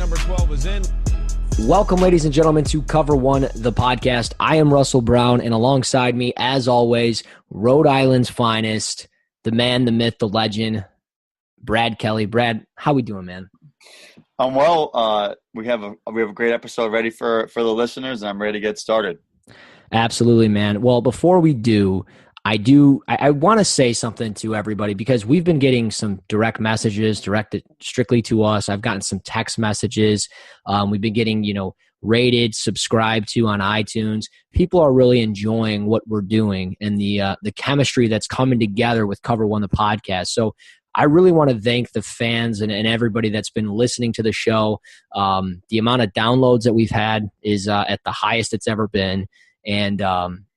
Number 12 is in. Welcome, ladies and gentlemen, to Cover One, the podcast. I am Russell Brown, and alongside me, as always, Rhode Island's finest, the man, the myth, the legend, Brad Kelly. Brad, how we doing, man? I'm well. We have a great episode ready for the listeners, and I'm ready to get started. Absolutely, man. Well, before we do, I want to say something to everybody because we've been getting some direct messages directed strictly to us. I've gotten some text messages. We've been getting, rated, subscribed to on iTunes. People are really enjoying what we're doing and the chemistry that's coming together with Cover One, the podcast. So I really want to thank the fans and everybody that's been listening to the show. The amount of downloads that we've had is at the highest it's ever been. And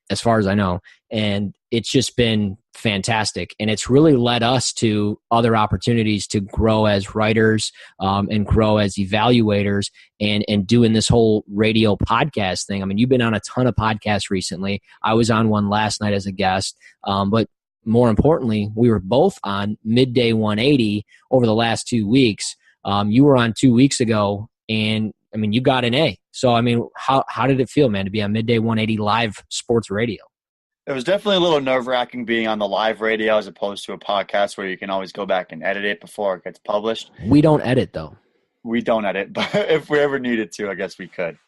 as far as I know, and it's just been fantastic. And it's really led us to other opportunities to grow as writers and grow as evaluators and doing this whole radio podcast thing. I mean, you've been on a ton of podcasts recently. I was on one last night as a guest, but more importantly, we were both on Midday 180 over the last 2 weeks. You were on 2 weeks ago, and I mean, you got an A. So, I mean, how did it feel, man, to be on Midday 180 live sports radio? It was definitely a little nerve-wracking being on the live radio as opposed to a podcast where you can always go back and edit it before it gets published. We don't edit, though. We don't edit, but if we ever needed to, I guess we could.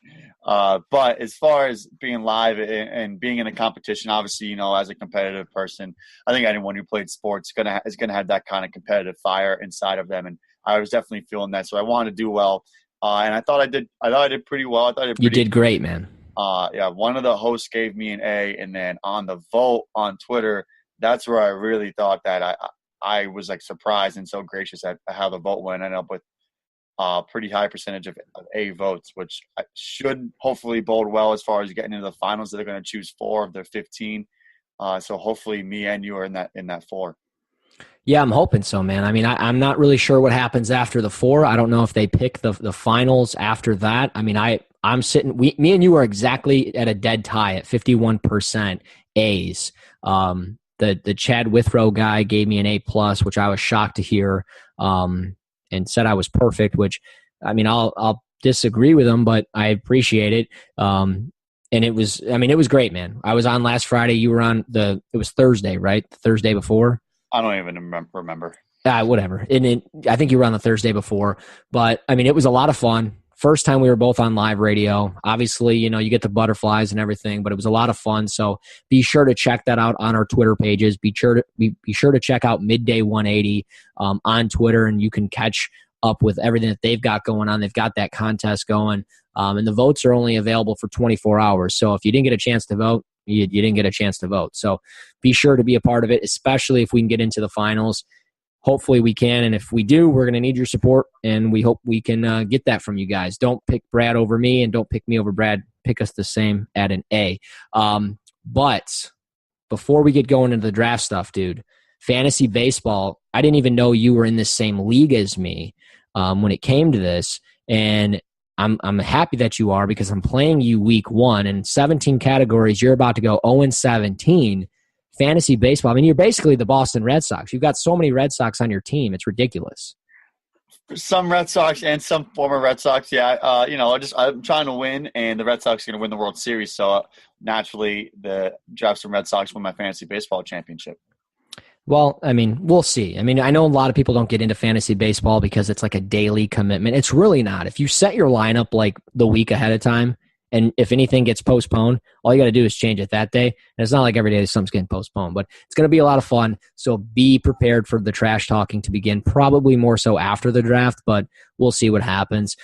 But as far as being live and being in a competition, obviously, as a competitive person, I think anyone who played sports is gonna have that kind of competitive fire inside of them, and I was definitely feeling that. So I wanted to do well, and I thought I did. I thought I did pretty well. You did great, man. Yeah, one of the hosts gave me an A, and then on the vote on Twitter, that's where I really thought that I was like surprised and so gracious at how the vote went. I ended up with a pretty high percentage of A votes, which should hopefully bode well as far as getting into the finals. They're going to choose 4 of their 15, so hopefully me and you are in that 4. Yeah, I'm hoping so, man. I mean, I'm not really sure what happens after the 4. I don't know if they pick the finals after that. I mean, I'm sitting. Me and you are exactly at a dead tie at 51% A's. The Chad Withrow guy gave me an A+, which I was shocked to hear, and said I was perfect. Which, I mean, I'll disagree with him, but I appreciate it. And it was great, man. I was on last Friday. You were on it was Thursday, right? The Thursday before. I don't even remember. Whatever. And I think you were on the Thursday before, but I mean, it was a lot of fun. First time we were both on live radio. Obviously, you get the butterflies and everything, but it was a lot of fun. So be sure to check that out on our Twitter pages. Be sure to check out Midday 180 on Twitter, and you can catch up with everything that they've got going on. They've got that contest going, and the votes are only available for 24 hours. So if you didn't get a chance to vote, you didn't get a chance to vote. So be sure to be a part of it, especially if we can get into the finals. Hopefully we can, and if we do, we're going to need your support, and we hope we can get that from you guys. Don't pick Brad over me, and don't pick me over Brad. Pick us the same at an A. But before we get going into the draft stuff, dude, fantasy baseball, I didn't even know you were in the same league as me when it came to this, and I'm happy that you are because I'm playing you week 1 in 17 categories. You're about to go 0-17. Fantasy baseball. I mean, you're basically the Boston Red Sox. You've got so many Red Sox on your team. It's ridiculous. Some Red Sox and some former Red Sox. Yeah. I'm trying to win, and the Red Sox are going to win the World Series. So naturally the Jefferson Red Sox win my fantasy baseball championship. Well, I mean, we'll see. I mean, I know a lot of people don't get into fantasy baseball because it's like a daily commitment. It's really not. If you set your lineup like the week ahead of time, and if anything gets postponed, all you got to do is change it that day. And it's not like every day something's getting postponed, but it's going to be a lot of fun. So be prepared for the trash talking to begin, probably more so after the draft, but we'll see what happens.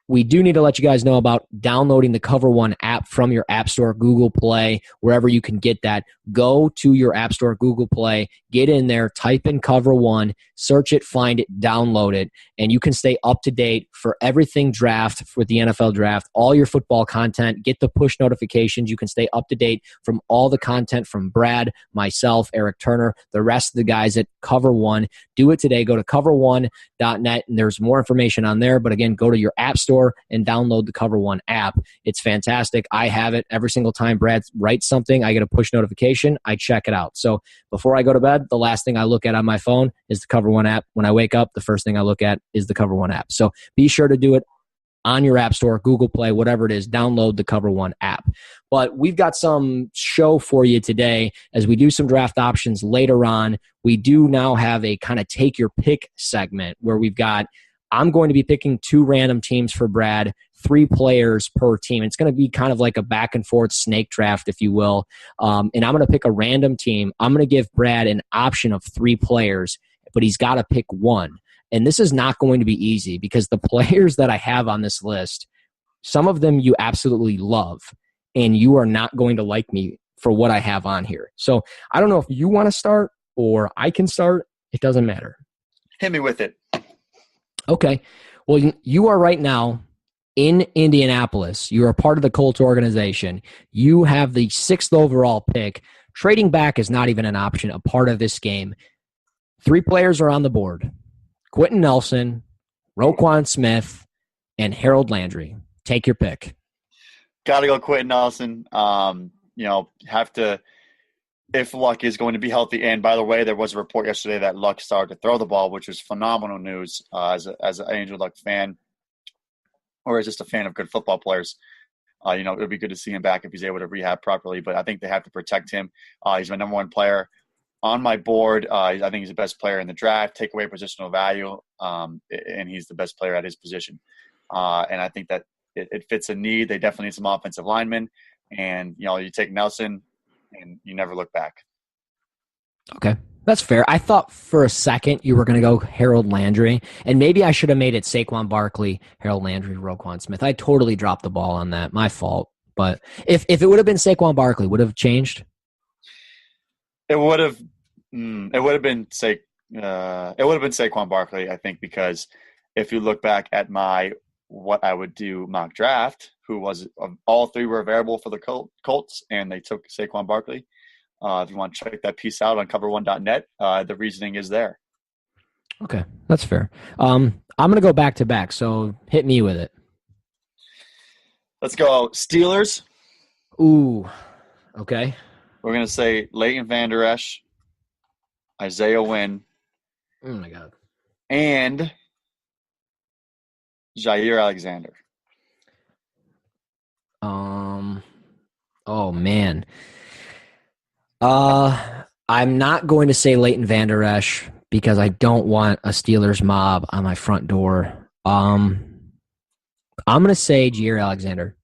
We do need to let you guys know about downloading the Cover One app from your App Store, Google Play, wherever you can get that. Go to your App Store, Google Play, get in there, type in Cover One, search it, find it, download it, and you can stay up to date for everything draft, for the NFL draft, all your football content, get the push notifications. You can stay up to date from all the content from Brad, myself, Eric Turner, the rest of the guys at Cover One. Do it today. Go to cover1.net, and there's more information on there. But again, go to your App Store and download the Cover One app. It's fantastic. I have it every single time Brad writes something. I get a push notification. I check it out. So before I go to bed, bed, the last thing I look at on my phone is the Cover One app. When I wake up, the first thing I look at is the Cover One app. So be sure to do it on your app store, Google Play, whatever it is. Download the Cover One app. But we've got some show for you today as we do some draft options later on. We do now have a kind of take your pick segment where I'm going to be picking 2 random teams for Brad, 3 players per team. It's going to be kind of like a back and forth snake draft, if you will. And I'm going to pick a random team. I'm going to give Brad an option of 3 players, but he's got to pick one. And this is not going to be easy because the players that I have on this list, some of them you absolutely love, and you are not going to like me for what I have on here. So I don't know if you want to start or I can start. It doesn't matter. Hit me with it. Okay. Well, you are right now in Indianapolis. You're a part of the Colts organization. You have the 6th overall pick. Trading back is not even an option, a part of this game. 3 players are on the board. Quentin Nelson, Roquan Smith, and Harold Landry. Take your pick. Got to go Quentin Nelson. Have to, if Luck is going to be healthy. And by the way, there was a report yesterday that Luck started to throw the ball, which was phenomenal news as an Angel Luck fan, or as just a fan of good football players. It would be good to see him back if he's able to rehab properly. But I think they have to protect him. He's my number 1 player on my board. I think he's the best player in the draft. Take away positional value, and he's the best player at his position. And I think that it fits a need. They definitely need some offensive linemen. And, you take Nelson, and you never look back. Okay, that's fair. I thought for a second you were going to go Harold Landry, and maybe I should have made it Saquon Barkley, Harold Landry, Roquan Smith. I totally dropped the ball on that. My fault. But if it would have been Saquon Barkley, would it have changed? It would have been Saquon Barkley, I think, because if you look back at what I would do mock draft, all 3 were available for the Colts, and they took Saquon Barkley. If you want to check that piece out on cover1.net, the reasoning is there. Okay, that's fair. I'm going to go back to back, so hit me with it. Let's go Steelers. Ooh, okay. We're going to say Leighton Vander Esch, Isaiah Wynn. Oh, my God. And Jair Alexander. Oh, man. I'm not going to say Leighton Vander Esch because I don't want a Steelers mob on my front door. I'm going to say Jair Alexander.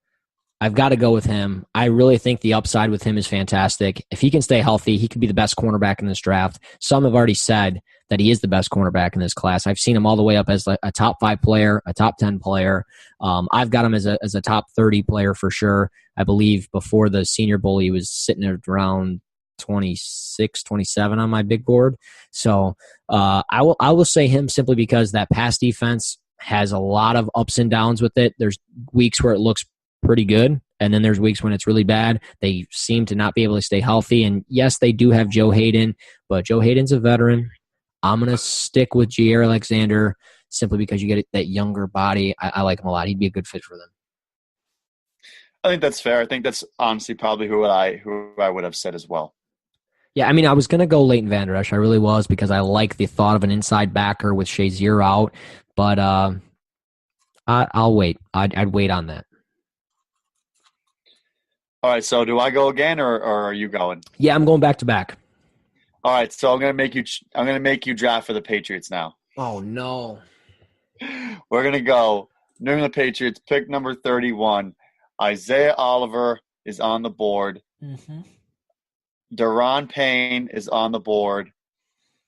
I've got to go with him. I really think the upside with him is fantastic. If he can stay healthy, he could be the best cornerback in this draft. Some have already said that he is the best cornerback in this class. I've seen him all the way up as a top 5 player, a top 10 player. I've got him as a top 30 player for sure. I believe before the Senior Bowl, he was sitting at around 26, 27 on my big board. So I will say him simply because that pass defense has a lot of ups and downs with it. There's weeks where it looks pretty good, and then there's weeks when it's really bad. They seem to not be able to stay healthy. And yes, they do have Joe Hayden, but Joe Hayden's a veteran. I'm going to stick with Jair Alexander simply because you get that younger body. I like him a lot. He'd be a good fit for them. I think that's fair. I think that's honestly probably who I would have said as well. Yeah, I mean, I was going to go Leighton Vander Esch. I really was because I like the thought of an inside backer with Shazier out. But I'll wait. I'd wait on that. All right, so do I go again, or are you going? Yeah, I'm going back to back. All right, so I'm gonna make you draft for the Patriots now. Oh no! We're gonna go New England Patriots, pick number 31. Isaiah Oliver is on the board. Mm-hmm. Daron Payne is on the board,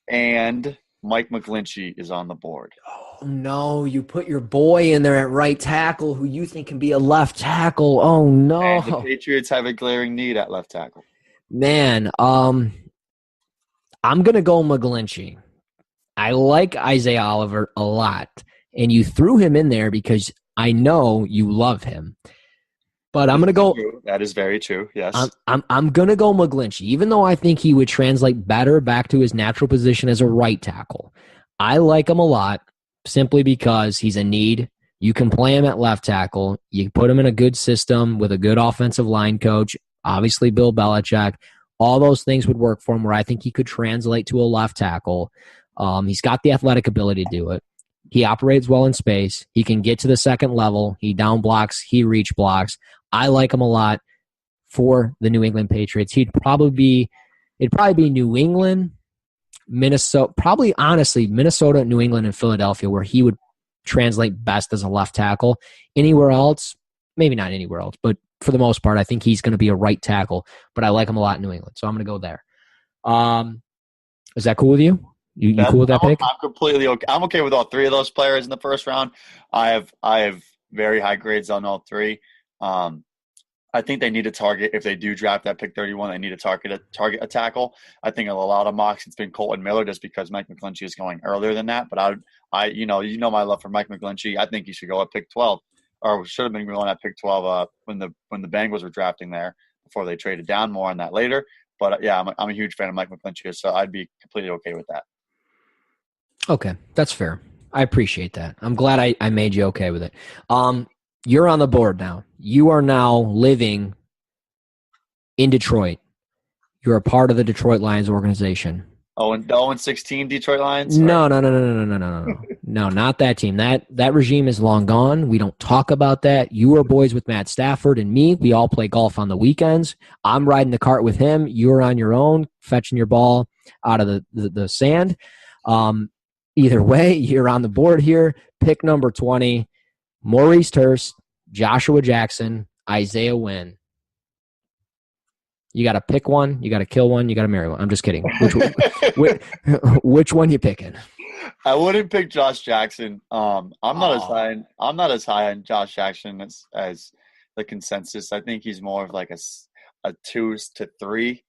and Mike McGlinchey is on the board. Oh, no, you put your boy in there at right tackle who you think can be a left tackle. Oh, no. And the Patriots have a glaring need at left tackle. Man, I'm going to go McGlinchey. I like Isaiah Oliver a lot, and you threw him in there because I know you love him. But I'm going to go – that is very true, yes. I'm going to go McGlinchey, even though I think he would translate better back to his natural position as a right tackle. I like him a lot simply because he's a need. You can play him at left tackle. You put him in a good system with a good offensive line coach, obviously Bill Belichick. All those things would work for him where I think he could translate to a left tackle. He's got the athletic ability to do it. He operates well in space. He can get to the second level. He down blocks. He reach blocks. I like him a lot for the New England Patriots. It'd probably be New England, Minnesota, probably honestly Minnesota, New England, and Philadelphia where he would translate best as a left tackle. Anywhere else, maybe not anywhere else, but for the most part, I think he's going to be a right tackle, but I like him a lot in New England, so I'm going to go there. Is that cool with you? You cool with that pick? I'm completely okay. I'm okay with all three of those players in the first round. I have very high grades on all three. I think they need to target, if they do draft that pick 31, they need to target a tackle. I think in a lot of mocks it's been Colton Miller just because Mike McGlinchey is going earlier than that. But you know my love for Mike McGlinchey. I think he should go at pick 12, or should have been going at pick 12 when the Bengals were drafting there before they traded down. More on that later. But yeah, I'm a huge fan of Mike McGlinchey, so I'd be completely okay with that. Okay, that's fair. I appreciate that. I'm glad I made you okay with it. You're on the board now. You are now living in Detroit. You're a part of the Detroit Lions organization. Oh, and 16 Detroit Lions? No. No, not that team. That regime is long gone. We don't talk about that. You are boys with Matt Stafford and me. We all play golf on the weekends. I'm riding the cart with him. You're on your own, fetching your ball out of the sand. Either way, you're on the board here. Pick number 20. Maurice Hurst, Joshua Jackson, Isaiah Wynn. You got to pick one. You got to kill one. You got to marry one. I'm just kidding. Which one you picking? I wouldn't pick Josh Jackson. I'm not as high on Josh Jackson as the consensus. I think he's more of like a 2 to 3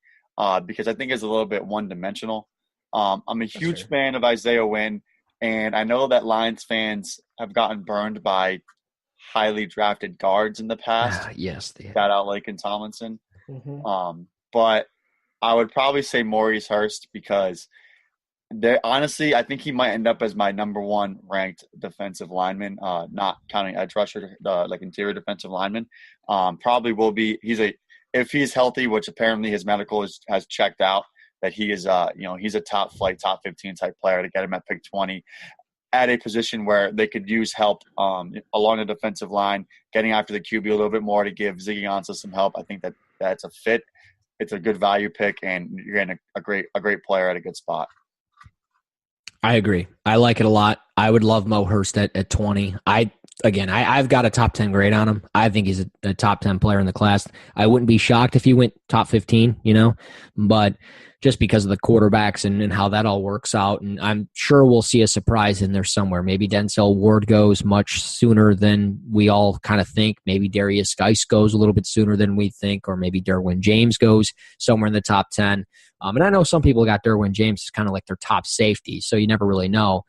because I think he's a little bit one dimensional. I'm a huge fan of Isaiah Wynn. And I know that Lions fans have gotten burned by highly drafted guards in the past. Yes, they have. Shout out Laken Tomlinson. Mm-hmm. But I would probably say Maurice Hurst because honestly, I think he might end up as my number 1 ranked defensive lineman, not counting edge rusher, like interior defensive lineman. Probably will be. If he's healthy, which apparently his medical has checked out, that he is, he's a top flight, top 15 type player to get him at pick 20 at a position where they could use help along the defensive line, getting after the QB a little bit more to give Ziggy Ansah some help. I think that's a fit. It's a good value pick, and you're getting a great player at a good spot. I agree. I like it a lot. I would love Mo Hurst at 20. I've got a top 10 grade on him. I think he's a top 10 player in the class. I wouldn't be shocked if he went top 15, but just because of the quarterbacks and how that all works out. And I'm sure we'll see a surprise in there somewhere. Maybe Denzel Ward goes much sooner than we all kind of think. Maybe Darius Geis goes a little bit sooner than we think, or maybe Derwin James goes somewhere in the top 10. And I know some people got Derwin James as kind of like their top safety, so you never really know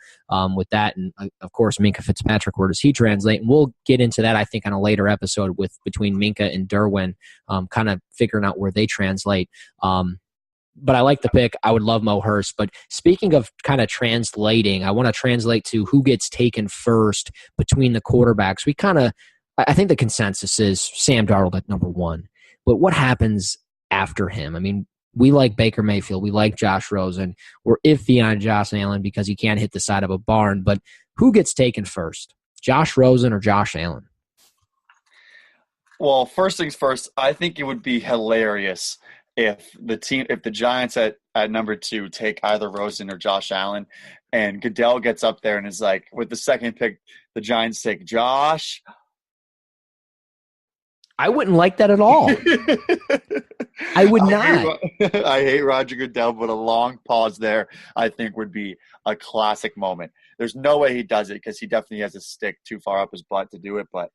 with that. And, of course, Minkah Fitzpatrick, where does he translate? And we'll get into that, I think, on a later episode between Minkah and Derwin, kind of figuring out where they translate. But I like the pick. I would love Mo Hurst. But speaking of kind of translating, I want to translate to who gets taken first between the quarterbacks. I think the consensus is Sam Darnold at number 1. But what happens after him? I mean, we like Baker Mayfield. We like Josh Rosen. We're iffy on Josh Allen because he can't hit the side of a barn. But who gets taken first? Josh Rosen or Josh Allen? Well, first things first, I think it would be hilarious if the Giants at number 2 take either Rosen or Josh Allen, and Goodell gets up there and is like, with the second pick, the Giants take Josh. I wouldn't like that at all. I would not. I hate Roger Goodell, but a long pause there, I think, would be a classic moment. There's no way he does it because he definitely has a stick too far up his butt to do it, but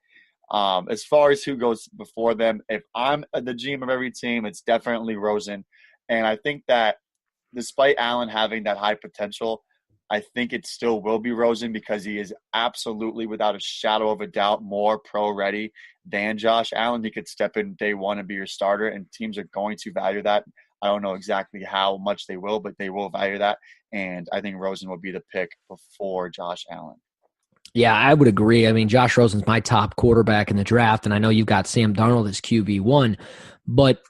as far as who goes before them, if I'm the GM of every team, it's definitely Rosen. And I think that despite Allen having that high potential, I think it still will be Rosen because he is absolutely, without a shadow of a doubt, more pro-ready than Josh Allen. He could step in day 1 and be your starter, and teams are going to value that. I don't know exactly how much they will, but they will value that. And I think Rosen will be the pick before Josh Allen. Yeah, I would agree. I mean, Josh Rosen's my top quarterback in the draft, and I know you've got Sam Darnold as QB1. But,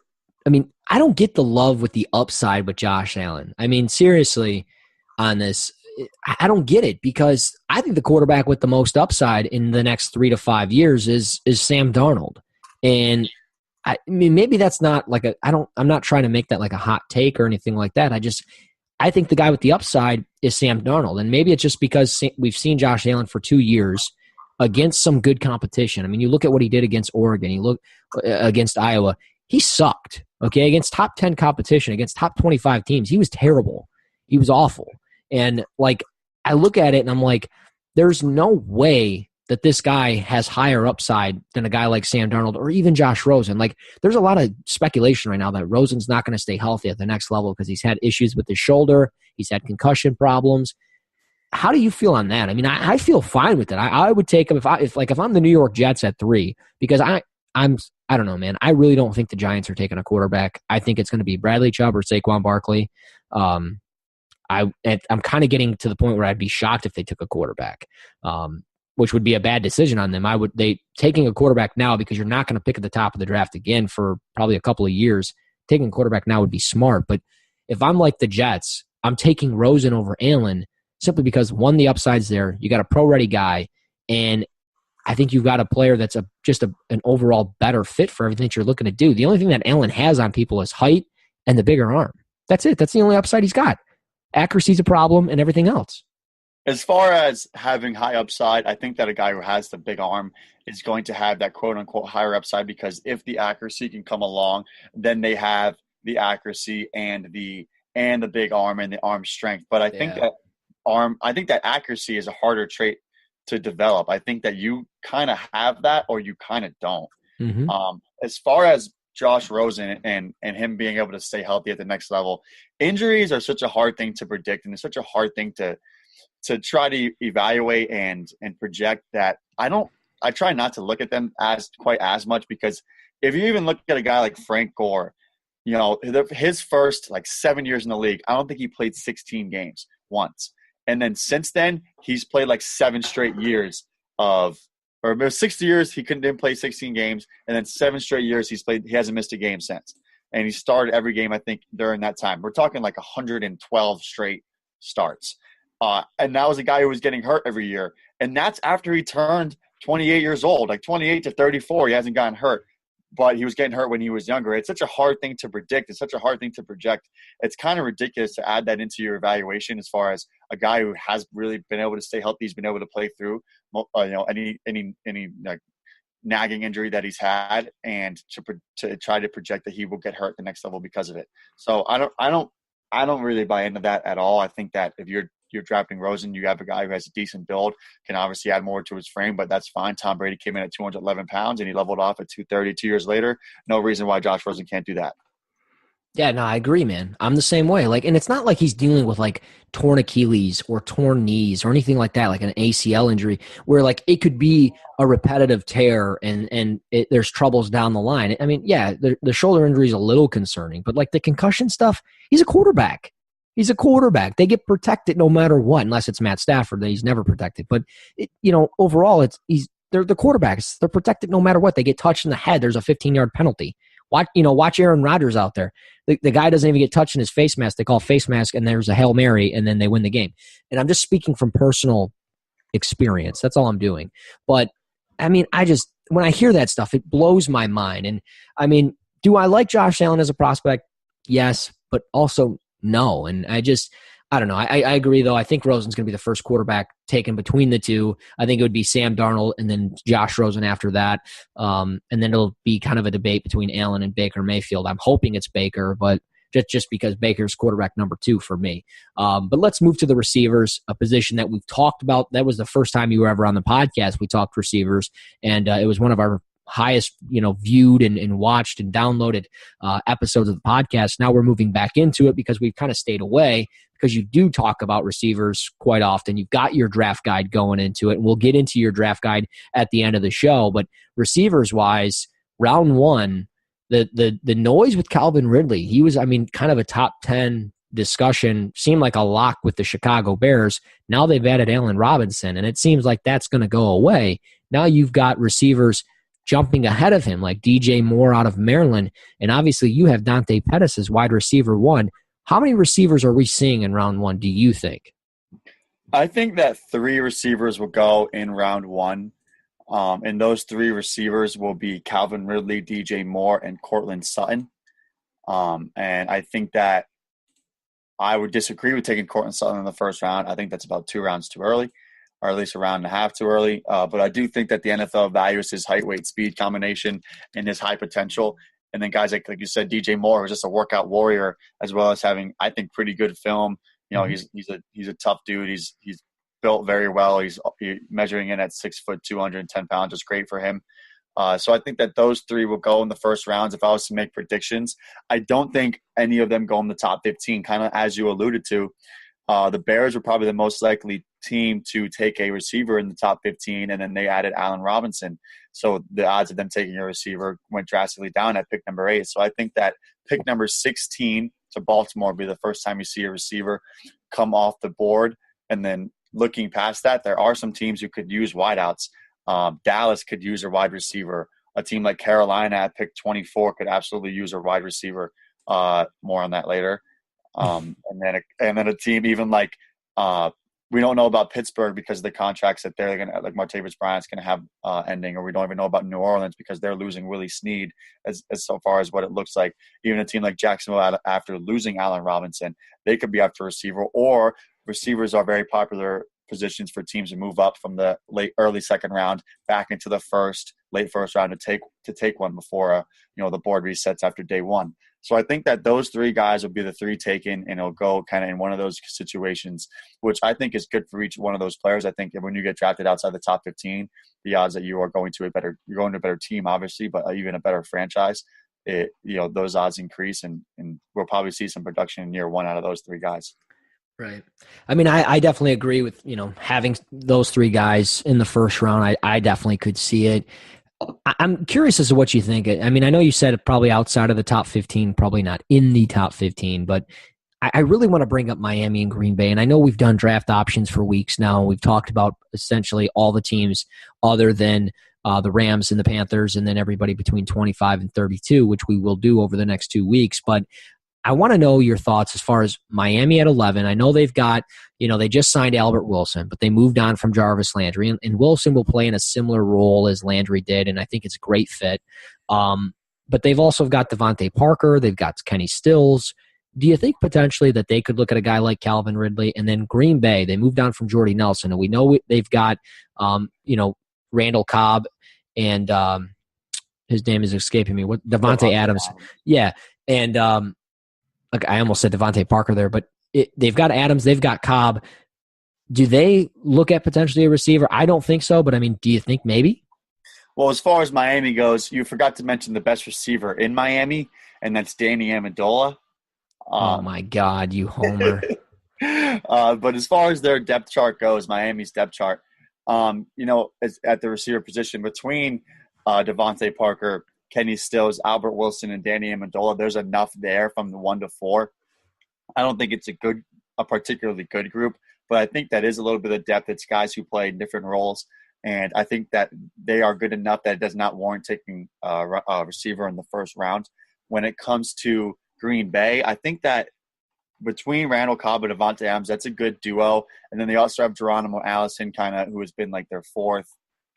I mean, I don't get the love with the upside with Josh Allen. I mean, seriously, on this, I don't get it because I think the quarterback with the most upside in the next 3 to 5 years is Sam Darnold. And I mean, maybe that's not like I'm not trying to make that like a hot take or anything like that. I think the guy with the upside is Sam Darnold. And maybe it's just because we've seen Josh Allen for 2 years against some good competition. I mean, you look at what he did against Oregon, you look against Iowa, he sucked, okay? Against top 10 competition, against top 25 teams, he was terrible. He was awful. And, like, I look at it and I'm like, there's no way that this guy has higher upside than a guy like Sam Darnold or even Josh Rosen. Like, there's a lot of speculation right now that Rosen's not going to stay healthy at the next level because he's had issues with his shoulder. He's had concussion problems. How do you feel on that? I mean, I feel fine with it. I would take him if I'm the New York Jets at 3 because I don't know, man. I really don't think the Giants are taking a quarterback. I think it's going to be Bradley Chubb or Saquon Barkley. I'm kind of getting to the point where I'd be shocked if they took a quarterback, which would be a bad decision on them. Taking a quarterback now because you're not going to pick at the top of the draft again for probably a couple of years. Taking a quarterback now would be smart, but if I'm like the Jets, I'm taking Rosen over Allen simply because, one, the upside's there. You got a pro-ready guy, and I think you've got a player that's just an overall better fit for everything that you're looking to do. The only thing that Allen has on people is height and the bigger arm. That's it. That's the only upside he's got. Accuracy's a problem and everything else. As far as having high upside, I think that a guy who has the big arm is going to have that quote-unquote higher upside because if the accuracy can come along, then they have the accuracy and the big arm and the arm strength. But I think that accuracy is a harder trait to develop. I think that you kind of have that or you kind of don't. Mm-hmm. As far as Josh Rosen and him being able to stay healthy at the next level, injuries are such a hard thing to predict, and it's such a hard thing to try to evaluate and project that I try not to look at them quite as much because if you even look at a guy like Frank Gore, you know, his first 7 years in the league, I don't think he played 16 games once. And then since then, he's played 7 straight years or 6 years he didn't play 16 games, and then 7 straight years he hasn't missed a game since. And he started every game, I think, during that time. We're talking 112 straight starts. And that was a guy who was getting hurt every year. And that's after he turned 28 years old, 28 to 34. He hasn't gotten hurt, but he was getting hurt when he was younger. It's such a hard thing to predict. It's such a hard thing to project. It's kind of ridiculous to add that into your evaluation as far as a guy who has really been able to stay healthy. He's been able to play through, any nagging injury that he's had, and to try to project that he will get hurt at the next level because of it. So I don't really buy into that at all. I think that if you're drafting Rosen, you have a guy who has a decent build, can obviously add more to his frame, but that's fine. Tom Brady came in at 211 pounds and he leveled off at 230 2 years later. No reason why Josh Rosen can't do that. Yeah, no, I agree, man. I'm the same way. And it's not like he's dealing with torn Achilles or torn knees or anything like that, like an ACL injury, where it could be a repetitive tear and there's troubles down the line. I mean, yeah, the shoulder injury is a little concerning, but the concussion stuff, he's a quarterback. He's a quarterback. They get protected no matter what, unless it's Matt Stafford that he's never protected. But overall, they're the quarterbacks. They're protected no matter what. They get touched in the head, there's a 15-yard penalty. Watch Aaron Rodgers out there. The guy doesn't even get touched in his face mask. They call face mask, and there's a Hail Mary, and then they win the game. And I'm just speaking from personal experience. That's all I'm doing. But I mean, when I hear that stuff, it blows my mind. And I mean, do I like Josh Allen as a prospect? Yes, but also no. And I don't know. I agree, though. I think Rosen's going to be the first quarterback taken between the two. I think it would be Sam Darnold and then Josh Rosen after that. And then it'll be kind of a debate between Allen and Baker Mayfield. I'm hoping it's Baker, but just because Baker's quarterback number 2 for me. But let's move to the receivers, a position that we've talked about. That was the first time you were ever on the podcast. We talked receivers, and it was one of our highest, viewed and watched and downloaded episodes of the podcast. Now we're moving back into it because we've kind of stayed away because you do talk about receivers quite often. You've got your draft guide going into it, and we'll get into your draft guide at the end of the show. But receivers-wise, round 1, the noise with Calvin Ridley, he was, kind of a top 10 discussion, seemed like a lock with the Chicago Bears. Now they've added Allen Robinson, and it seems like that's going to go away. Now you've got receivers jumping ahead of him, like DJ Moore out of Maryland. And obviously you have Dante Pettis as wide receiver 1. How many receivers are we seeing in round 1, do you think? I think that 3 receivers will go in round 1. And those 3 receivers will be Calvin Ridley, DJ Moore, and Cortland Sutton. And I think that I would disagree with taking Cortland Sutton in the first round. I think that's about 2 rounds too early, or at least a round and a half too early. But I do think that the NFL values his height, weight, speed combination and his high potential. And then guys like you said, DJ Moore, who's just a workout warrior, as well as having, I think, pretty good film. You know, he's a tough dude. He's built very well. He's measuring in at 6 foot, 210 pounds. It's great for him. So I think that those 3 will go in the first rounds. If I was to make predictions, I don't think any of them go in the top 15, kind of as you alluded to. The Bears were probably the most likely team to take a receiver in the top 15, and then they added Allen Robinson. So the odds of them taking a receiver went drastically down at pick number 8. So I think that pick number 16 to Baltimore will be the first time you see a receiver come off the board. And then looking past that, there are some teams who could use wideouts. Dallas could use a wide receiver. A team like Carolina at pick 24 could absolutely use a wide receiver. More on that later. And then a team even like we don't know about Pittsburgh because of the contracts that they're going to, like Martavis Bryant's going to have ending, or we don't even know about New Orleans because they're losing Willie Snead as so far as what it looks like. Even a team like Jacksonville after losing Allen Robinson, they could be after a receiver, or receivers are very popular positions for teams to move up from the early second round back into the late first round to take one before the board resets after day 1. So I think that those 3 guys will be the 3 taken, and it'll go kind of in one of those situations, which I think is good for each one of those players. I think when you get drafted outside the top 15, the odds that you're going to a better team, obviously, but even a better franchise, those odds increase, and we'll probably see some production in year 1 out of those 3 guys. Right. I mean, I definitely agree with, having those 3 guys in the first round. I definitely could see it. I'm curious as to what you think. I mean, I know you said probably outside of the top 15, probably not in the top 15, but I really want to bring up Miami and Green Bay. And I know we've done draft options for weeks now. We've talked about essentially all the teams other than the Rams and the Panthers, and then everybody between 25 and 32, which we will do over the next 2 weeks. But I want to know your thoughts as far as Miami at 11. I know they've got, they just signed Albert Wilson, but they moved on from Jarvis Landry. And Wilson will play in a similar role as Landry did, and I think it's a great fit. But they've also got Devontae Parker. They've got Kenny Stills. Do you think potentially that they could look at a guy like Calvin Ridley? And then Green Bay, they moved on from Jordy Nelson, and we know they've got, Randall Cobb and his name is escaping me. What Devontae Adams. Yeah. And I almost said Devontae Parker there, but they've got Adams, they've got Cobb. Do they look at potentially a receiver? I don't think so, but I mean, do you think maybe? Well, as far as Miami goes, you forgot to mention the best receiver in Miami, and that's Danny Amendola. Oh, my God, you homer. But as far as their depth chart goes, Miami's depth chart, at the receiver position between Devontae Parker, Kenny Stills, Albert Wilson, and Danny Amendola, there's enough there from the 1 to 4. I don't think it's a particularly good group, but I think that is a little bit of depth. It's guys who play different roles, and I think that they are good enough that it does not warrant taking a receiver in the first round. When it comes to Green Bay, I think that between Randall Cobb and Devontae Adams, that's a good duo. And then they also have Geronimo Allison, who has been like their 4th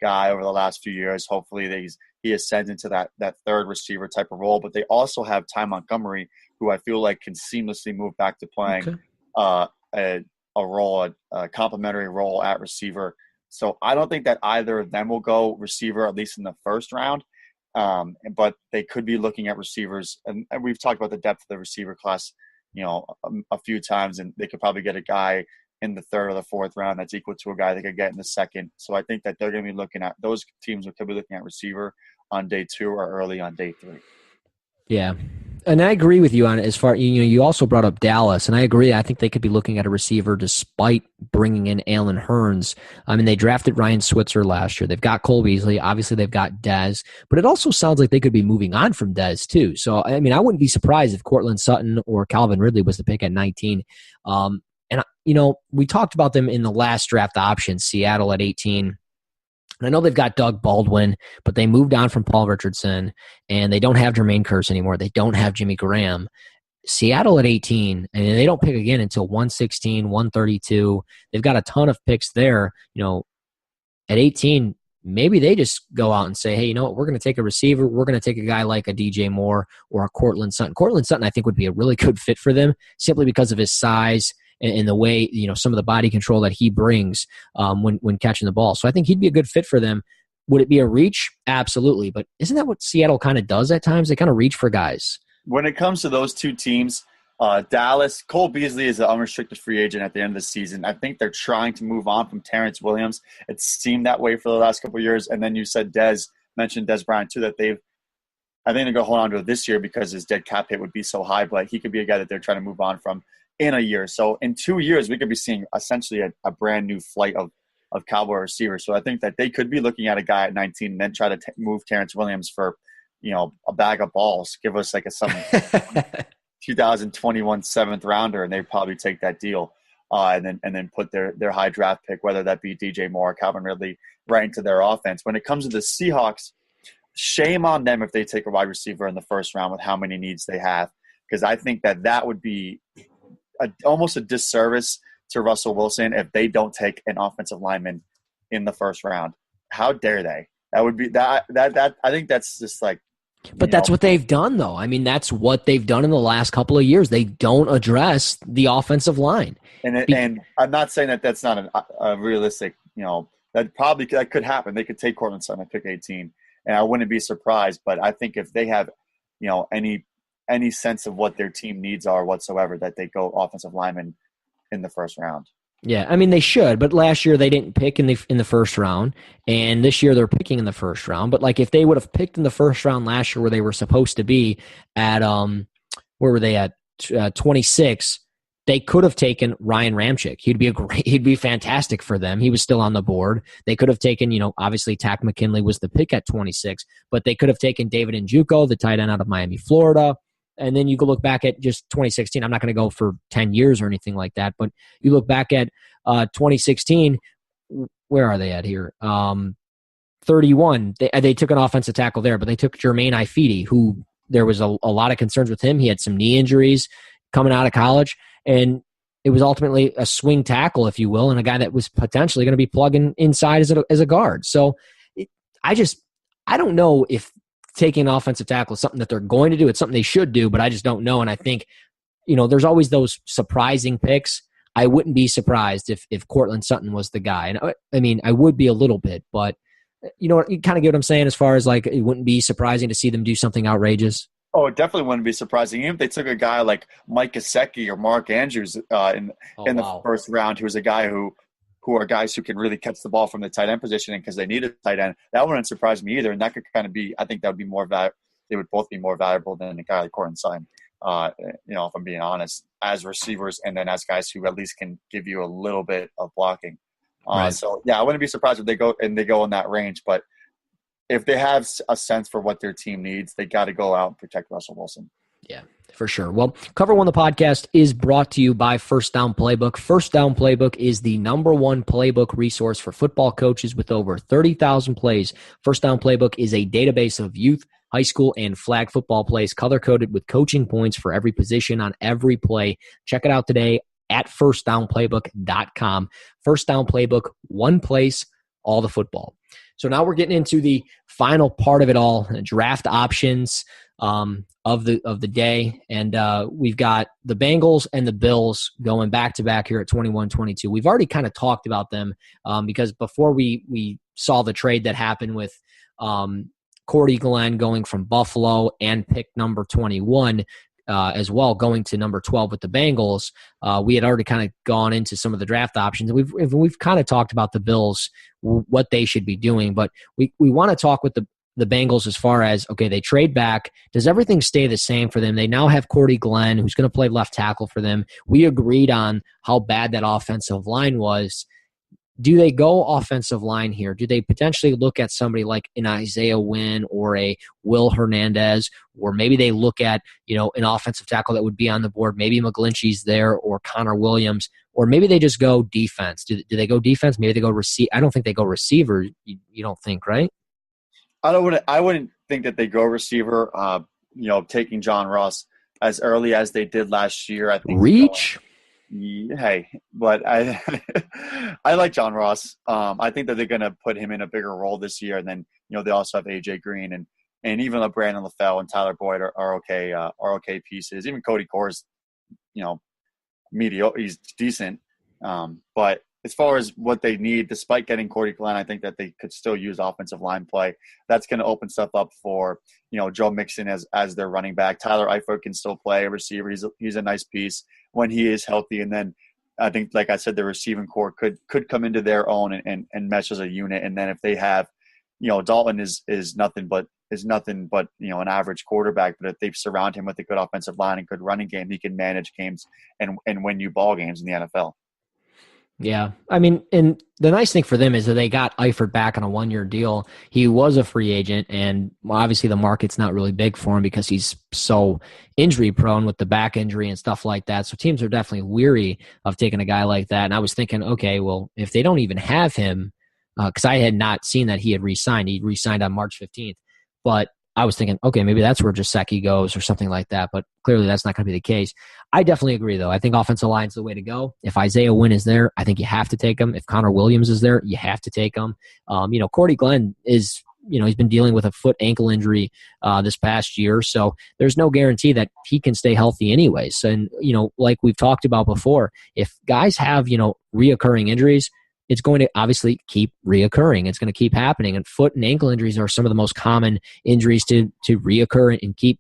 guy over the last few years. Hopefully he ascends into that 3rd receiver type of role. But they also have Ty Montgomery, who I feel like can seamlessly move back to playing a complementary role at receiver. So I don't think that either of them will go receiver, at least in the first round. But they could be looking at receivers. And we've talked about the depth of the receiver class, a few times, and they could probably get a guy in the 3rd or the 4th round that's equal to a guy they could get in the 2nd. So I think that they're going to be looking at – those teams could be looking at receiver on day 2 or early on day 3. Yeah. And I agree with you on it as far – you also brought up Dallas, and I agree. I think they could be looking at a receiver despite bringing in Alan Hearns. I mean, they drafted Ryan Switzer last year. They've got Cole Beasley. Obviously, they've got Dez. But it also sounds like they could be moving on from Dez too. So, I mean, I wouldn't be surprised if Cortland Sutton or Calvin Ridley was the pick at 19. And, we talked about them in the last draft option, Seattle at 18. And I know they've got Doug Baldwin, but they moved on from Paul Richardson, and they don't have Jermaine Kearse anymore. They don't have Jimmy Graham. Seattle at 18, and they don't pick again until 116, 132. They've got a ton of picks there. At 18, maybe they just go out and say, hey, you know what, we're going to take a receiver. We're going to take a guy like a DJ Moore or a Cortland Sutton. Cortland Sutton, I think, would be a really good fit for them simply because of his size and the way, some of the body control that he brings when catching the ball. So I think he'd be a good fit for them. Would it be a reach? Absolutely. But isn't that what Seattle kind of does at times? They kind of reach for guys. When it comes to those two teams, Dallas, Cole Beasley is an unrestricted free agent at the end of the season. I think they're trying to move on from Terrence Williams. It seemed that way for the last couple of years. And then you said mentioned Dez Bryant too, that I think they're going to hold on to it this year because his dead cap hit would be so high, but he could be a guy that they're trying to move on from in a year. So in 2 years, we could be seeing essentially a brand new flight of Cowboy receivers. So I think that they could be looking at a guy at 19 and then try to move Terrence Williams for, a bag of balls. Give us like some 2021 seventh rounder, and they probably take that deal and then put their high draft pick, whether that be DJ Moore, Calvin Ridley, right into their offense. When it comes to the Seahawks, shame on them if they take a wide receiver in the first round with how many needs they have, because I think that would be almost a disservice to Russell Wilson if they don't take an offensive lineman in the first round. How dare they? That would be that I think that's just like. But that's what they've done, though. I mean, that's what they've done in the last couple of years. They don't address the offensive line. And I'm not saying that that's not a realistic, that could happen. They could take Cortland Sutton at pick 18, and I wouldn't be surprised. But I think if they have, any sense of what their team needs are whatsoever, that they go offensive lineman in the first round. Yeah, I mean they should, but last year they didn't pick in the first round, and this year they're picking in the first round. But like if they would have picked in the first round last year, where they were supposed to be at, where were they at 26? They could have taken Ryan Ramczyk. He'd be fantastic for them. He was still on the board. They could have taken, obviously Tack McKinley was the pick at 26, but they could have taken David Njoku, the tight end out of Miami, Florida. And then you can look back at just 2016. I'm not going to go for 10 years or anything like that, but you look back at 2016, where are they at here? 31. They took an offensive tackle there, but they took Jermaine Ifedi, who there was a lot of concerns with him. He had some knee injuries coming out of college, and it was ultimately a swing tackle, if you will, and a guy that was potentially going to be plugging inside as a guard. So I don't know if taking an offensive tackle is something that they're going to do. It's something they should do, but I just don't know. And I think, there's always those surprising picks. I wouldn't be surprised if Cortland Sutton was the guy. And I mean, I would be a little bit, but you kind of get what I'm saying as far as like, it wouldn't be surprising to see them do something outrageous. Oh, it definitely wouldn't be surprising. Even if they took a guy like Mike Gesicki or Mark Andrews in the first round, who's a guy who are guys who can really catch the ball from the tight end position because they need a tight end, that wouldn't surprise me either. And that could kind of be – I think that would be more valuable. They would both be more valuable than a guy like Cortland Sutton, if I'm being honest, as receivers and then as guys who at least can give you a little bit of blocking. Right. So, yeah, I wouldn't be surprised if they go in that range. But if they have a sense for what their team needs, they got to go out and protect Russell Wilson. Yeah, for sure. Well, Cover One, the podcast, is brought to you by First Down Playbook. First Down Playbook is the #1 playbook resource for football coaches with over 30,000 plays. First Down Playbook is a database of youth, high school, and flag football plays, color-coded with coaching points for every position on every play. Check it out today at firstdownplaybook.com. First Down Playbook, one place, all the football. So now we're getting into the final part of it all, draft options of the day. And we've got the Bengals and the Bills going back-to-back here at 21-22. We've already kind of talked about them because before we saw the trade that happened with Cordy Glenn going from Buffalo and pick number 21 as well, going to number 12 with the Bengals, we had already kind of gone into some of the draft options. We've kind of talked about the Bills, what they should be doing, but we want to talk with the Bengals as far as, okay, they trade back. Does everything stay the same for them? They now have Cordy Glenn, who's going to play left tackle for them. We agreed on how bad that offensive line was. do they go offensive line here? Do they potentially look at somebody like an Isaiah Wynn or a Will Hernandez, or maybe they look at, an offensive tackle that would be on the board? Maybe McGlinchey's there, or Connor Williams, or maybe they just go defense. Do they go defense? Maybe they go receive. I don't think they go receiver. You don't think, right? I wouldn't think that they go receiver. Taking John Ross as early as they did last year, I think. Reach. Hey, but I I like John Ross. I think that they're going to put him in a bigger role this year, and then they also have AJ Green and even Brandon LaFell and Tyler Boyd are okay pieces. Even Cody Core's mediocre. He's decent, but as far as what they need, despite getting Cordy Glenn, I think that they could still use offensive line play. That's going to open stuff up for Joe Mixon as their running back. Tyler Eifert can still play a receiver. He's a nice piece when he is healthy. And then I think, like I said, the receiving core could come into their own and mesh as a unit. And then if they have, Dalton is nothing but an average quarterback. But if they surround him with a good offensive line and good running game, he can manage games and win you ball games in the NFL. Yeah. I mean, and the nice thing for them is that they got Eifert back on a 1-year deal. He was a free agent, and obviously the market's not really big for him because he's so injury prone with the back injury and stuff like that. So teams are definitely weary of taking a guy like that. And I was thinking, okay, well, if they don't even have him, because I had not seen that he had re-signed. He re-signed on March 15th. But I was thinking, okay, maybe that's where Gesicki goes or something like that, but clearly that's not going to be the case. I definitely agree, though. I think offensive line is the way to go. If Isaiah Wynn is there, I think you have to take him. If Connor Williams is there, you have to take him. Cordy Glenn is, he's been dealing with a foot ankle injury this past year, so there's no guarantee that he can stay healthy anyways. And, like we've talked about before, if guys have, reoccurring injuries, it's going to obviously keep reoccurring. It's going to keep happening. And foot and ankle injuries are some of the most common injuries to reoccur and keep,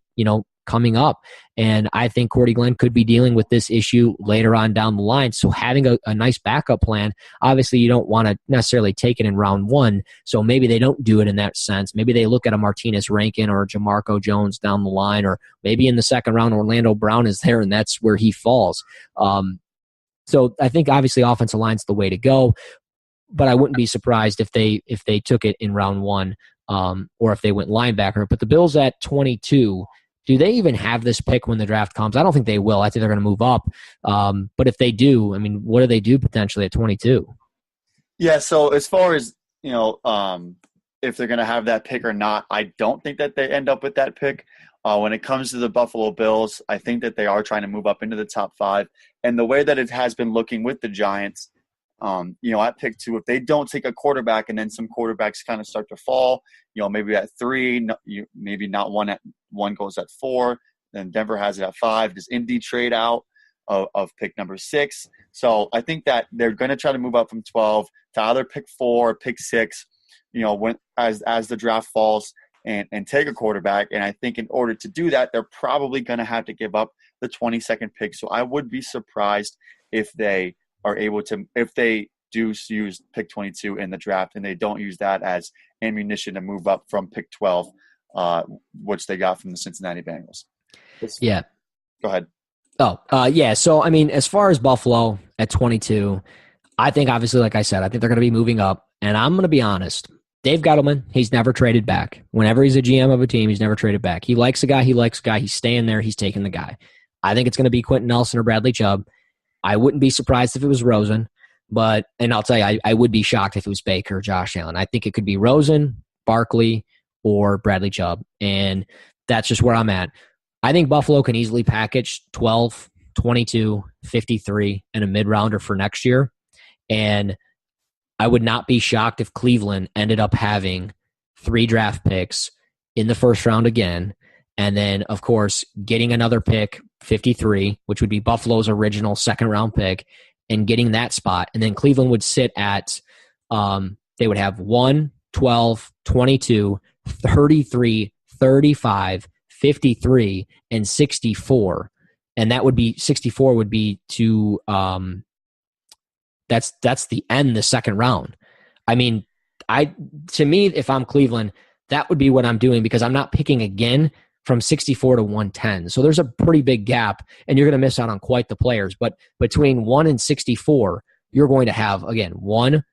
coming up. And I think Cordy Glenn could be dealing with this issue later on down the line. So having a nice backup plan, obviously you don't want to necessarily take it in round 1. So maybe they don't do it in that sense. Maybe they look at a Martinez Rankin or a Jamarco Jones down the line, or maybe in the second round, Orlando Brown is there and that's where he falls. So I think obviously offensive line's the way to go. But I wouldn't be surprised if they took it in round 1, or if they went linebacker. But the Bills at 22, do they even have this pick when the draft comes? I don't think they will. I think they're going to move up. But if they do, I mean, what do they do potentially at 22? Yeah, so as far as, if they're going to have that pick or not, I don't think that they end up with that pick. When it comes to the Buffalo Bills, I think that they are trying to move up into the top 5. And the way that it has been looking with the Giants, at pick 2, if they don't take a quarterback and then some quarterbacks kind of start to fall, maybe at 3, maybe not one goes at 4, then Denver has it at 5. Does Indy trade out of pick number 6? So I think that they're going to try to move up from 12 to either pick 4, pick 6, when as the draft falls and take a quarterback. And I think in order to do that, they're probably going to have to give up the 22nd pick. So I would be surprised if they are able to, if they do use pick 22 in the draft and they don't use that as ammunition to move up from pick 12, which they got from the Cincinnati Bengals. Yeah. Go ahead. Yeah. So, I mean, as far as Buffalo at 22, I think obviously, like I said, I think they're going to be moving up. And I'm going to be honest. Dave Gettleman, he's never traded back. Whenever he's a GM of a team, he's never traded back. He likes a guy. He's staying there. He's taking the guy. I think it's going to be Quentin Nelson or Bradley Chubb. I wouldn't be surprised if it was Rosen, and I'll tell you, I would be shocked if it was Baker or Josh Allen. I think it could be Rosen, Barkley, or Bradley Chubb, and that's just where I'm at. I think Buffalo can easily package 12, 22, 53, and a mid-rounder for next year, and I would not be shocked if Cleveland ended up having 3 draft picks in the first round again, and then, of course, getting another pick, 53, which would be Buffalo's original second-round pick, and getting that spot. And then Cleveland would sit at, they would have 1, 12, 22, 33, 35, 53, and 64. And that would be, 64 would be to, that's the end, the second round. I mean, to me, if I'm Cleveland, that would be what I'm doing because I'm not picking again from 64 to 110. So there's a pretty big gap, and you're going to miss out on quite the players. But between 1 and 64, you're going to have, again, 1,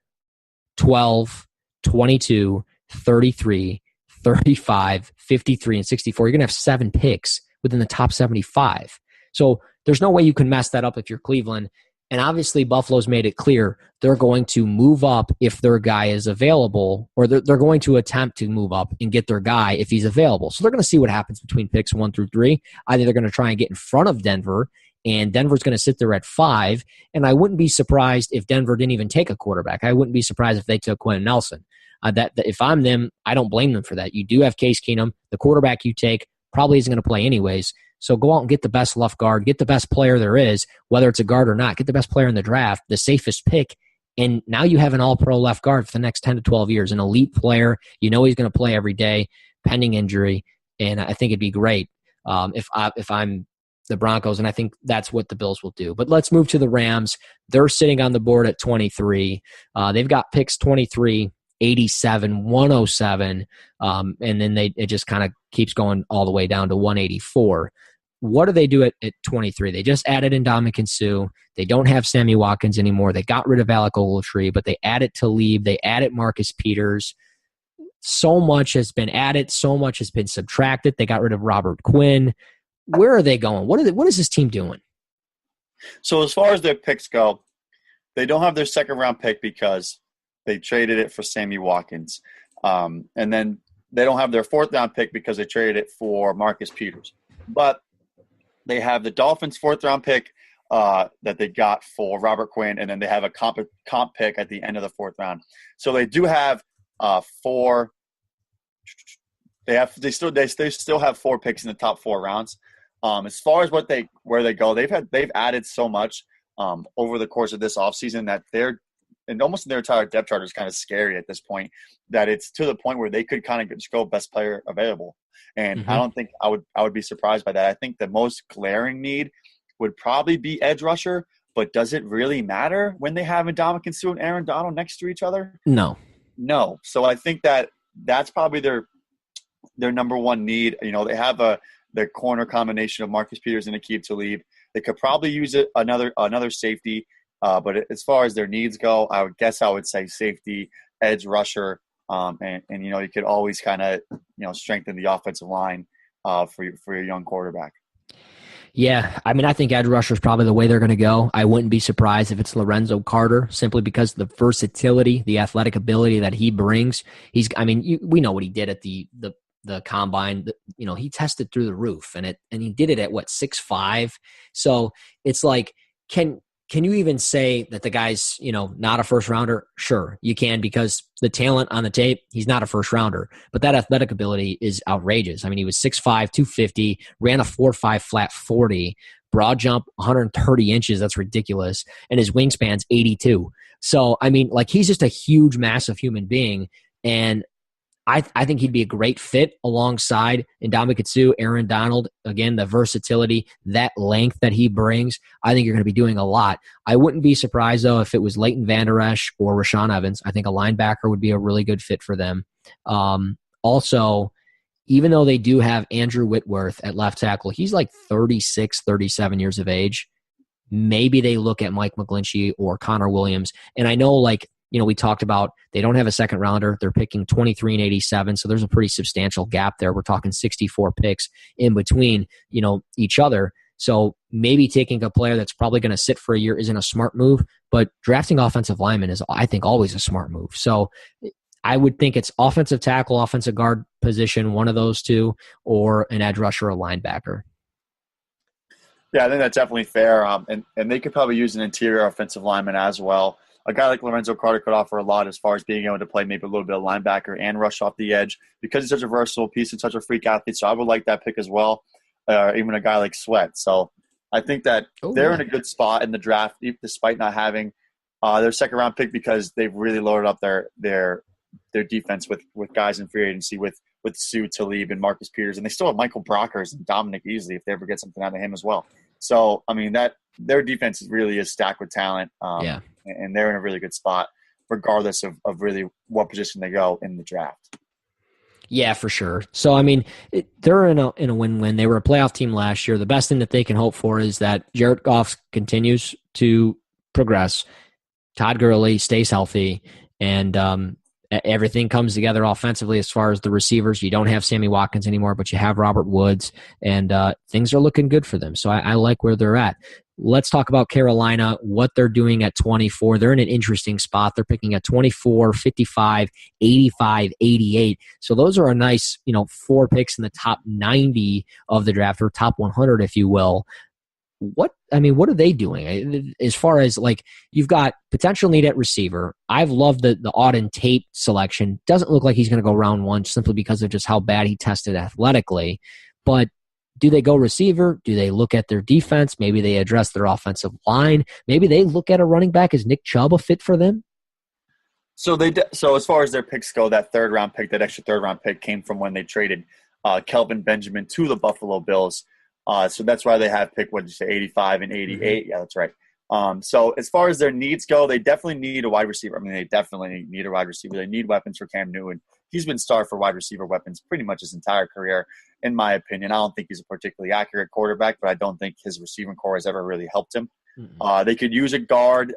12, 22, 33, 35, 53, and 64. You're going to have 7 picks within the top 75. So there's no way you can mess that up if you're Cleveland. And obviously, Buffalo's made it clear they're going to move up if their guy is available, or they're going to attempt to move up and get their guy if he's available. So they're going to see what happens between picks 1 through 3. I think they're going to try and get in front of Denver, and Denver's going to sit there at 5. And I wouldn't be surprised if Denver didn't even take a quarterback. I wouldn't be surprised if they took Quentin Nelson. That if I'm them, I don't blame them for that. You do have Case Keenum. The quarterback you take probably isn't going to play anyways. So go out and get the best left guard, get the best player there is, whether it's a guard or not. Get the best player in the draft, the safest pick, and now you have an all-pro left guard for the next 10 to 12 years, an elite player. You know he's going to play every day, pending injury, and I think it'd be great if I'm the Broncos, and I think that's what the Bills will do. But let's move to the Rams. They're sitting on the board at 23. They've got picks 23, 87, 107, and then it just kind of keeps going all the way down to 184. What do they do at 23? They just added Ndamukong Suh. They don't have Sammy Watkins anymore. They got rid of Alec Ogletree, but they added Talib. They added Marcus Peters. So much has been added. So much has been subtracted. They got rid of Robert Quinn. Where are they going? What is this team doing? So as far as their picks go, they don't have their second-round pick because they traded it for Sammy Watkins. And then they don't have their fourth-round pick because they traded it for Marcus Peters. But they have the Dolphins' fourth-round pick that they got for Robert Quinn, and then they have a comp pick at the end of the fourth round. So they do have 4. They still have 4 picks in the top 4 rounds. As far as where they go, they've added so much over the course of this offseason that almost their entire depth chart is kind of scary at this point, that it's to the point where they could kind of just go best player available. And I don't think I would be surprised by that. I think the most glaring need would probably be edge rusher, but does it really matter when they have Ndamukong Suh and Aaron Donald next to each other? No. So I think that's probably their number one need. You know, they have their corner combination of Marcus Peters and Aqib Talib. They could probably use another safety. But as far as their needs go, I would say safety, edge rusher, and you know, you could always kind of, you know, strengthen the offensive line for your young quarterback. Yeah, I mean, I think edge rusher is probably the way they're going to go. I wouldn't be surprised if it's Lorenzo Carter, simply because of the versatility, the athletic ability that he brings. We know what he did at the combine. You know, he tested through the roof, and he did it at 6'5". So it's like, can you even say that the guy's, you know, not a first rounder? Sure, you can, because the talent on the tape, he's not a first rounder. But that athletic ability is outrageous. I mean, he was 6'5", 250, ran a 4.5 flat 40, broad jump 130 inches. That's ridiculous. And his wingspan's 82. So, I mean, like, he's just a huge, massive human being. And I think he'd be a great fit alongside Ndamukong Suh, Aaron Donald. Again, the versatility, that length that he brings, I think you're going to be doing a lot. I wouldn't be surprised, though, if it was Leighton Vander Esch or Rashaan Evans. I think a linebacker would be a really good fit for them. Also, even though they do have Andrew Whitworth at left tackle, he's like 36, 37 years of age. Maybe they look at Mike McGlinchey or Connor Williams. And I know, like, you know, we talked about they don't have a second rounder. They're picking 23 and 87. So there's a pretty substantial gap there. We're talking 64 picks in between, you know, each other. So maybe taking a player that's probably going to sit for a year isn't a smart move, but drafting offensive linemen is, I think, always a smart move. So I would think it's offensive tackle, offensive guard position, one of those two, or an edge rusher or linebacker. Yeah, I think that's definitely fair. And they could probably use an interior offensive lineman as well. A guy like Lorenzo Carter could offer a lot as far as being able to play maybe a little bit of linebacker and rush off the edge, because he's such a versatile piece and such a freak athlete. So I would like that pick as well, even a guy like Sweat. So I think that they're in a good spot in the draft, despite not having their second-round pick, because they've really loaded up their defense with guys in free agency with Suh, Talib, and Marcus Peters. And they still have Michael Brockers and Dominic Easley if they ever get something out of him as well. So, I mean, that their defense really is stacked with talent. And they're in a really good spot, regardless of really what position they go in the draft. Yeah, for sure. So, I mean, they're in a win-win. They were a playoff team last year. The best thing that they can hope for is that Jared Goff continues to progress, Todd Gurley stays healthy, And everything comes together offensively as far as the receivers. You don't have Sammy Watkins anymore, but you have Robert Woods, and things are looking good for them. So I like where they're at. Let's talk about Carolina, what they're doing at 24. They're in an interesting spot. They're picking at 24, 55, 85, 88. So those are a nice, 4 picks in the top 90 of the draft, or top 100, if you will. What are they doing as far as, like, you've got potential need at receiver? I've loved the Auden Tate selection. Doesn't look like he's going to go round 1 simply because of just how bad he tested athletically. But do they go receiver? Do they look at their defense? Maybe they address their offensive line. Maybe they look at a running back. Is Nick Chubb a fit for them? So so as far as their picks go, that extra third round pick came from when they traded Kelvin Benjamin to the Buffalo Bills. So that's why they have picked, what did you say, 85 and 88? Mm-hmm. Yeah, that's right. So as far as their needs go, they definitely need a wide receiver. I mean, they definitely need a wide receiver. They need weapons for Cam Newton. He's been starved for wide receiver weapons pretty much his entire career, in my opinion. I don't think he's a particularly accurate quarterback, but I don't think his receiving core has ever really helped him. Mm-hmm. They could use a guard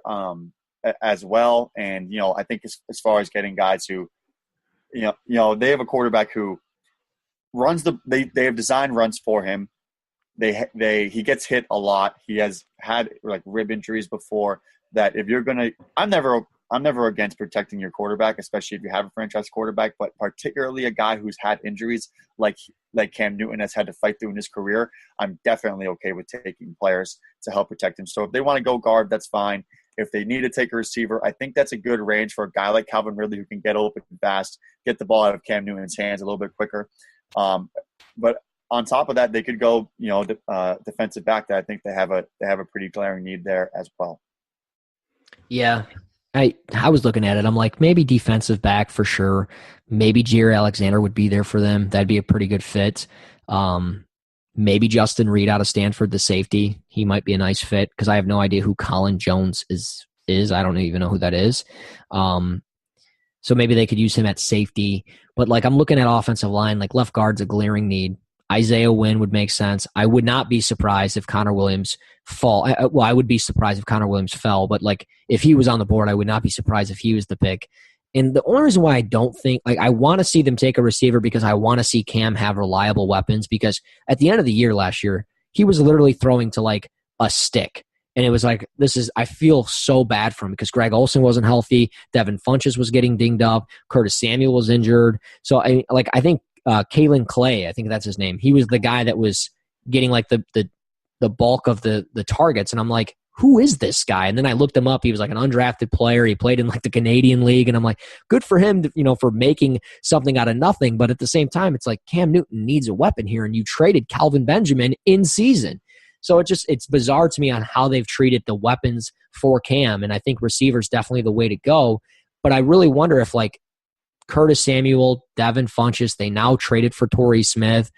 as well. And, I think as far as getting guys who, they have a quarterback who runs they have designed runs for him. He gets hit a lot. He has had like rib injuries before. That if you're gonna, I'm never against protecting your quarterback, especially if you have a franchise quarterback. But particularly a guy who's had injuries like Cam Newton has had to fight through in his career, I'm definitely okay with taking players to help protect him. So if they want to go guard, that's fine. If they need to take a receiver, I think that's a good range for a guy like Calvin Ridley who can get open fast, get the ball out of Cam Newton's hands a little bit quicker. But on top of that, they could go, defensive back. That I think they have a pretty glaring need there as well. Yeah, I was looking at it. I'm like, maybe defensive back for sure. Maybe Jair Alexander would be there for them. That'd be a pretty good fit. Maybe Justin Reed out of Stanford, the safety. He might be a nice fit because I have no idea who Colin Jones is. I don't even know who that is. So maybe they could use him at safety. But like, I'm looking at offensive line, like left guard's a glaring need. Isaiah Wynn would make sense. I would not be surprised if Connor Williams I would be surprised if Connor Williams fell, but like if he was on the board, I would not be surprised if he was the pick. And the only reason why I don't think, like, I want to see them take a receiver because I want to see Cam have reliable weapons, because at the end of the year last year, he was literally throwing to like a stick. And it was like, I feel so bad for him because Greg Olsen wasn't healthy. Devin Funchess was getting dinged up. Curtis Samuel was injured. So I think Kalen Clay, I think that's his name. He was the guy that was getting like the bulk of the targets. And I'm like, who is this guy? And then I looked him up. He was like an undrafted player. He played in like the Canadian League. And I'm like, good for him, for making something out of nothing. But at the same time, it's like Cam Newton needs a weapon here. And you traded Calvin Benjamin in season. So it's bizarre to me on how they've treated the weapons for Cam. And I think receiver's definitely the way to go. But I really wonder if like Curtis Samuel, Devin Funchess, they now traded for Torrey Smith.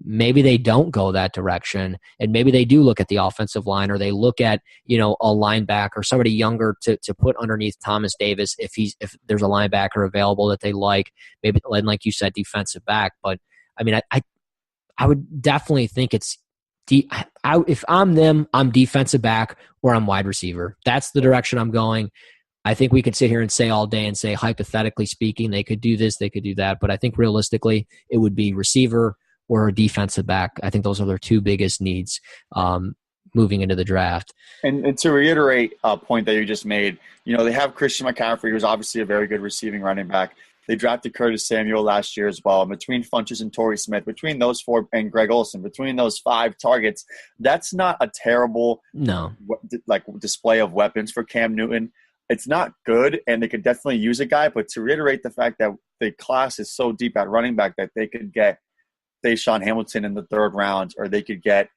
Maybe they don't go that direction, and maybe they do look at the offensive line, or they look at a linebacker, somebody younger to put underneath Thomas Davis if there's a linebacker available that they like. Maybe, like you said, defensive back. But I mean, I would definitely think it's if I'm them, I'm defensive back or I'm wide receiver. That's the direction I'm going. I think we could sit here and say all day and say, hypothetically speaking, they could do this, they could do that. But I think realistically, it would be receiver or a defensive back. I think those are their two biggest needs moving into the draft. And to reiterate a point that you just made, they have Christian McCaffrey, who's obviously a very good receiving running back. They drafted Curtis Samuel last year as well. Between Funchess and Torrey Smith, between those four, and Greg Olsen, between those 5 targets, that's not a terrible display of weapons for Cam Newton. It's not good, and they could definitely use a guy. But to reiterate the fact that the class is so deep at running back that they could get Deshaun Hamilton in the 3rd round, or they could get,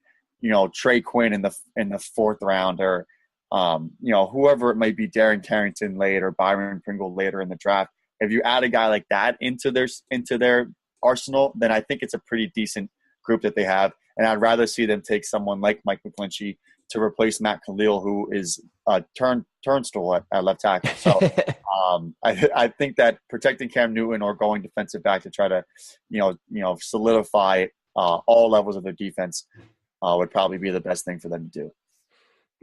Trey Quinn in the 4th round, or whoever it might be, Darren Carrington late or Byron Pringle later in the draft. If you add a guy like that into their arsenal, then I think it's a pretty decent group that they have. And I'd rather see them take someone like Mike McGlinchey to replace Matt Khalil, who is a turnstile at left tackle. So I think that protecting Cam Newton or going defensive back to try to, solidify all levels of their defense would probably be the best thing for them to do.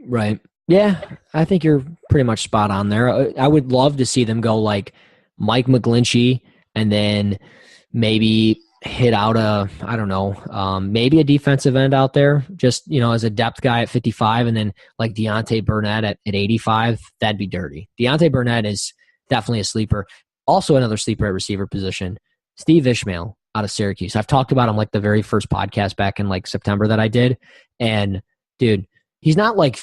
Right. Yeah, I think you're pretty much spot on there. I would love to see them go like Mike McGlinchey and then maybe hit out I don't know, maybe a defensive end out there, just, as a depth guy at 55, and then like Deontay Burnett at 85. That'd be dirty. Deontay Burnett is definitely a sleeper. Also, another sleeper at receiver position, Steve Ishmael out of Syracuse. I've talked about him like the very first podcast back in like September that I did. And dude, he's not like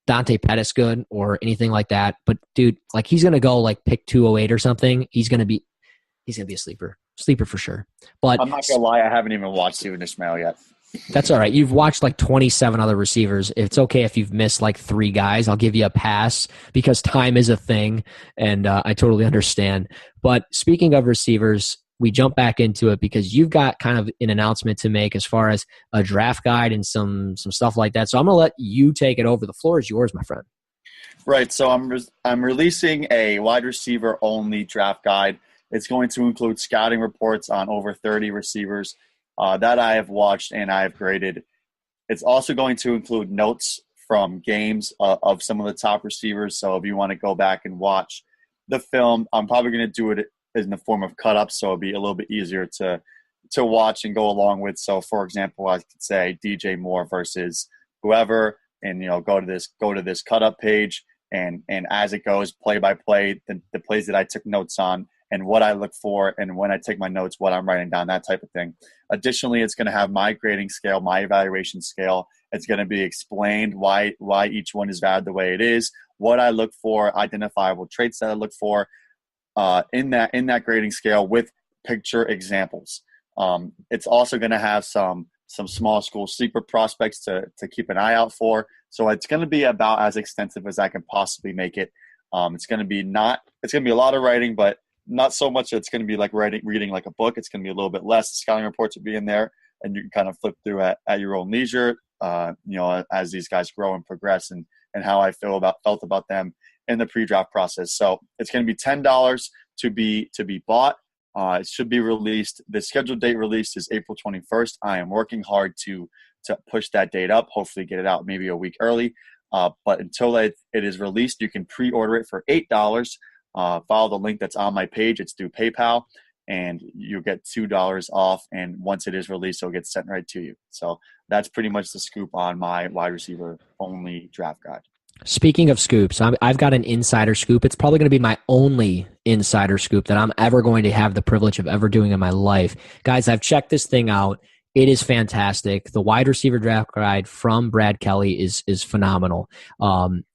Dante Pettis good or anything like that, but dude, like he's gonna go like pick 208 or something. He's gonna be a sleeper for sure. But I'm not gonna lie, I haven't even watched Steven Ishmael yet. that's all right. You've watched like 27 other receivers. It's okay if you've missed like 3 guys. I'll give you a pass because time is a thing, and I totally understand. But speaking of receivers, we jump back into it because you've got kind of an announcement to make as far as a draft guide and some stuff like that. So I'm going to let you take it over. The floor is yours, my friend. Right. So I'm releasing a wide receiver only draft guide. It's going to include scouting reports on over 30 receivers that I have watched and I have graded. It's also going to include notes from games of some of the top receivers. So if you want to go back and watch the film, I'm probably going to do it in the form of cut-ups, so it'll be a little bit easier to watch and go along with. So, for example, I could say DJ Moore versus whoever, and go to this cut-up page, and as it goes play by play, the plays that I took notes on and what I look for, and when I take my notes, what I'm writing down, that type of thing. Additionally, it's going to have my grading scale, my evaluation scale. It's going to be explained why each one is valued the way it is, what I look for, identifiable traits that I look for in that grading scale with picture examples. It's also going to have some small school sleeper prospects to keep an eye out for. So it's going to be about as extensive as I can possibly make it. It's going to be a lot of writing, but not so much that it's going to be like reading like a book. It's going to be a little bit less. Scouting reports will be in there, and you can kind of flip through at your own leisure, as these guys grow and progress, and how I felt about them in the pre-draft process. So it's going to be $10 to be bought. It should be released. The scheduled date release is April 21st. I am working hard to push that date up, hopefully get it out maybe a week early. But until it is released, you can pre-order it for $8. Follow the link that's on my page. It's through PayPal, and you get $2 off. And once it is released, it'll get sent right to you. So that's pretty much the scoop on my wide receiver only draft guide. Speaking of scoops, I've got an insider scoop. It's probably going to be my only insider scoop that I'm ever going to have the privilege of ever doing in my life. Guys, I've checked this thing out. It is fantastic. The wide receiver draft guide from Brad Kelly is phenomenal.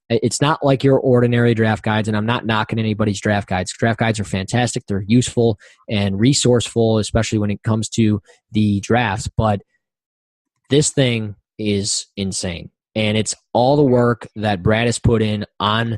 It's not like your ordinary draft guides, and I'm not knocking anybody's draft guides. Draft guides are fantastic. They're useful and resourceful, especially when it comes to the drafts. But this thing is insane. And it's all the work that Brad has put in on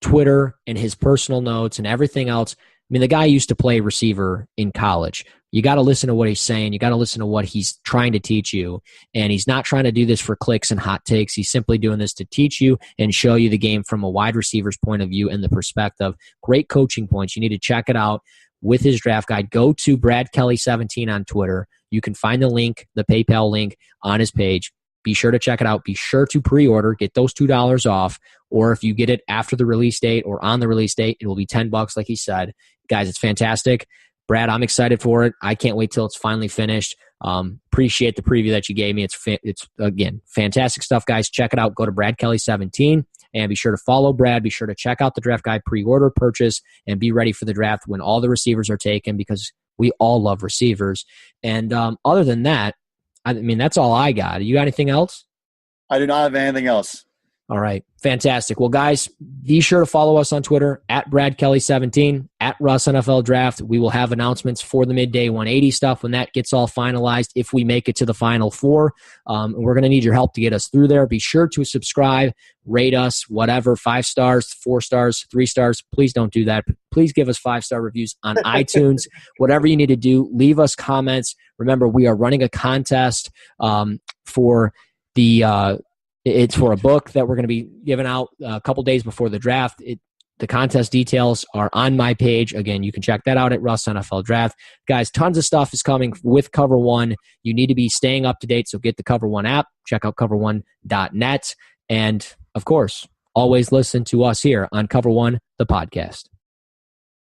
Twitter and his personal notes and everything else. I mean, the guy used to play receiver in college. You got to listen to what he's saying. You got to listen to what he's trying to teach you. And he's not trying to do this for clicks and hot takes. He's simply doing this to teach you and show you the game from a wide receiver's point of view and the perspective. Great coaching points. You need to check it out with his draft guide. Go to Brad Kelly 17 on Twitter. You can find the link, the PayPal link on his page. Be sure to check it out. Be sure to pre-order. Get those $2 off. Or if you get it after the release date or on the release date, it will be $10 like he said. Guys, it's fantastic. Brad, I'm excited for it. I can't wait till it's finally finished. Appreciate the preview that you gave me. It's again, fantastic stuff, guys. Check it out. Go to Brad Kelly 17 and be sure to follow Brad. Be sure to check out the draft guide, pre-order, purchase, and be ready for the draft when all the receivers are taken because we all love receivers. And other than that, I mean, that's all I got. You got anything else? I do not have anything else. All right. Fantastic. Well, guys, be sure to follow us on Twitter at BradKelly17, at Russ NFL Draft. We will have announcements for the Midday 180 stuff when that gets all finalized, if we make it to the Final Four. And we're going to need your help to get us through there. Be sure to subscribe, rate us, whatever, 5 stars, 4 stars, 3 stars. Please don't do that. Please give us 5-star reviews on iTunes. Whatever you need to do, leave us comments. Remember, we are running a contest for the it's for a book that we're going to be giving out a couple days before the draft. The contest details are on my page. Again, you can check that out at Russ NFL Draft. Guys, tons of stuff is coming with Cover One. You need to be staying up to date, so get the Cover One app. Check out cover1.net. And, of course, always listen to us here on Cover One, the podcast.